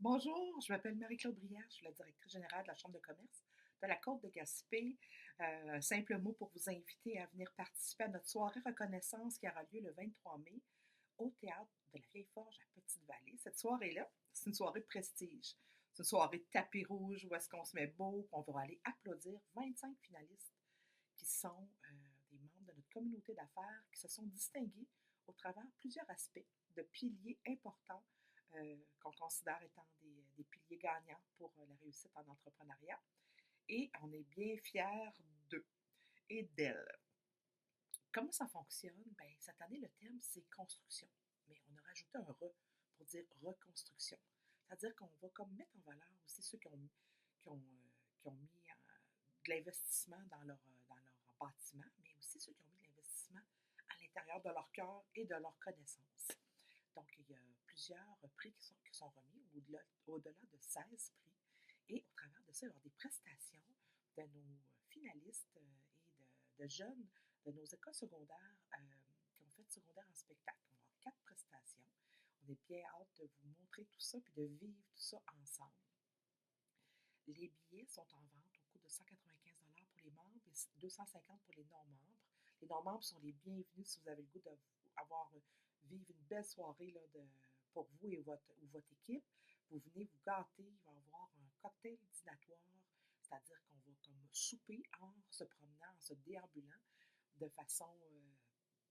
Bonjour, je m'appelle Marie-Claude Brière, je suis la directrice générale de la Chambre de commerce de la Côte de Gaspé. Un simple mot pour vous inviter à venir participer à notre soirée reconnaissance qui aura lieu le 23 mai au théâtre de la Vieille Forge à Petite-Vallée. Cette soirée-là, c'est une soirée de prestige. C'est une soirée de tapis rouge où est-ce qu'on se met beau, on va aller applaudir 25 finalistes qui sont des membres de notre communauté d'affaires qui se sont distingués au travers plusieurs aspects de piliers importants qu'on considère étant des piliers gagnants pour la réussite en entrepreneuriat. Et on est bien fiers d'eux et d'elles. Comment ça fonctionne? Bien, cette année, le thème, c'est construction. Mais on a rajouté un re pour dire reconstruction. C'est-à-dire qu'on va comme mettre en valeur aussi ceux qui ont mis de l'investissement dans leur bâtiment, mais aussi ceux qui ont mis de l'investissement à l'intérieur de leur cœur et de leurs connaissances. Donc, il y a plusieurs prix qui sont remis, au-delà de 16 prix. Et au travers de ça, il y aura des prestations de nos finalistes et de jeunes de nos écoles secondaires qui ont fait secondaire en spectacle. On va avoir 4 prestations. On est bien hâte de vous montrer tout ça puis de vivre tout ça ensemble. Les billets sont en vente au coût de 195 pour les membres et 250 pour les non-membres. Les non-membres sont les bienvenus si vous avez le goût d'avoir vivre une belle soirée là, pour vous et votre équipe. Vous venez vous gâter, il va y avoir un cocktail dînatoire, c'est-à-dire qu'on va comme souper en se promenant, en se déambulant de façon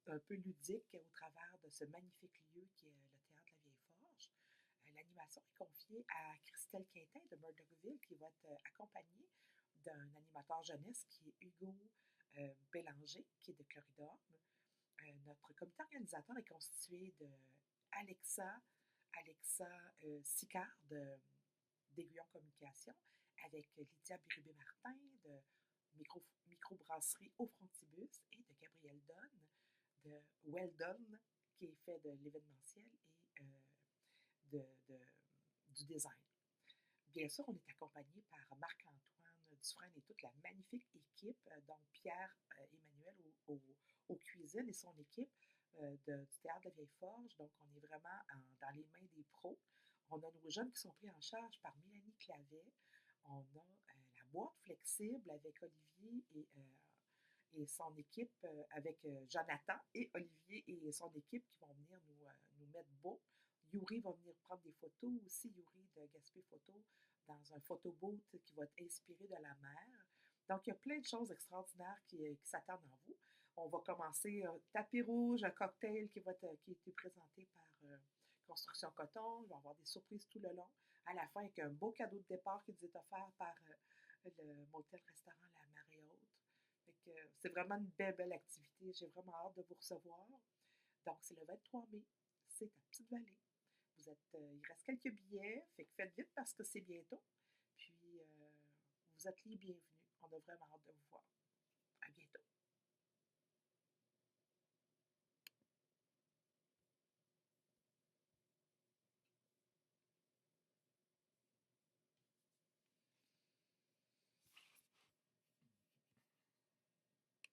un peu ludique au travers de ce magnifique lieu qui est le théâtre La Vieille Forge. L'animation est confiée à Christelle Quintin de Murdochville qui va être accompagnée d'un animateur jeunesse qui est Hugo Bélanger qui est de Cloridor. Notre comité organisateur est constitué de Alexa Sicard d'Aiguillon Communication, avec Lydia Birubé-Martin de Microbrasserie au Frontibus et de Gabrielle Donne de Weldon qui est fait de l'événementiel et de, de, du design. Bien sûr, on est accompagné par Marc-Antoine Dufresne et toute la magnifique équipe, dont Pierre-Emmanuel aux cuisines et son équipe du Théâtre de la Vieille Forge. Donc, on est vraiment dans les mains des pros. On a nos jeunes qui sont pris en charge par Mélanie Clavet. On a la boîte flexible avec Olivier et son équipe, avec Jonathan et Olivier et son équipe qui vont venir nous mettre beau. Yuri va venir prendre des photos aussi, Yuri de Gaspé Photo, dans un photoboat qui va être inspiré de la mer. Donc, il y a plein de choses extraordinaires qui s'attendent en vous. On va commencer tapis rouge, un cocktail qui a été présenté par Construction Coton. Il va y avoir des surprises tout le long. À la fin, avec un beau cadeau de départ qui nous est offert par le motel-restaurant La Marée Haute. C'est vraiment une belle, belle activité. J'ai vraiment hâte de vous recevoir. Donc, c'est le 23 mai. C'est à Petite-Vallée. Il reste quelques billets, fait que faites vite parce que c'est bientôt. Puis, vous êtes les bienvenus. On a vraiment hâte de vous voir. À bientôt.